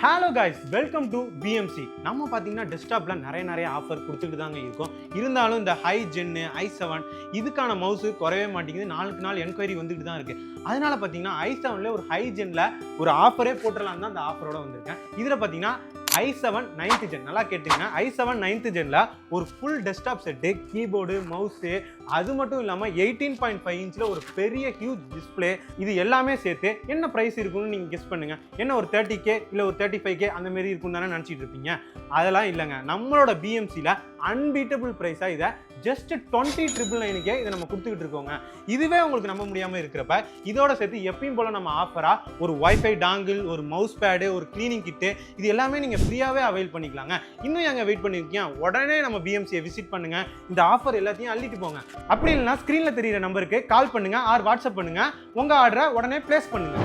Hello guys, welcome to PMC. நம்ம பார்த்தீங்கன்னா டெஸ்க்டாப்பில் நிறைய ஆஃபர் கொடுத்துட்டு தாங்க இருக்கோம். இருந்தாலும் இந்த ஹை ஜென்னு i7 இதுக்கான மவுஸு குறையவே மாட்டேங்குது. நாளுக்கு நாள் என்கொயரி வந்துட்டு தான் இருக்குது. அதனால பார்த்தீங்கன்னா i7ல ஒரு ஹை ஜென்னில் ஒரு ஆஃபரே போட்டுடலாம் தான் அந்த ஆஃபரோட வந்திருக்கேன். இதில் பார்த்தீங்கன்னா i7 9th ஜென், நல்லா கேட்டுங்க, i7 9th ஜென்ல ஒரு full desktop set, keyboard, mouse, அது மட்டும் இல்லாமல் 18.5 இன்ச்சில் ஒரு பெரிய ஹியூஜ் டிஸ்பிளே, இது எல்லாமே சேர்த்து என்ன ப்ரைஸ் இருக்குன்னு நீங்கள் கெஸ் பண்ணுங்க. என்ன ஒரு 30K இல்லை ஒரு 35K அந்த மாதிரி இருக்குன்னு தானே நினச்சிட்டு இருப்பீங்க. அதெல்லாம் இல்லைங்க, நம்மளோட பிஎம்சியில் அன்பீட்டபிள் ப்ரைஸாக இதை ஜஸ்ட் 20,999க்கே இதை நம்ம கொடுத்துக்கிட்டு இருக்கோங்க. இதுவே உங்களுக்கு நம்ப முடியாமல் இருக்கிறப்ப இதோட சேர்த்து எப்பயும் போல் நம்ம ஆஃபராக ஒரு வைஃபை டாங்கிள், ஒரு மவுஸ் பேடு, ஒரு க்ளீனிங் கிட்டு, இது எல்லாமே நீங்கள் ஃப்ரீயாகவே அவைல் பண்ணிக்கலாங்க. இன்னும் எங்கே வெயிட் பண்ணியிருக்கீங்க? உடனே நம்ம பிஎம்சியை விசிட் பண்ணுங்க. இந்த ஆஃபர் எல்லாத்தையும் அள்ளிட்டு போங்க. அப்படி இல்லைன்னா ஸ்க்ரீனில் தெரியிற நம்பருக்கு கால் பண்ணுங்க ஆர் வாட்ஸ்அப் பண்ணுங்க. உங்கள் ஆர்டரை உடனே பிளேஸ் பண்ணுங்க.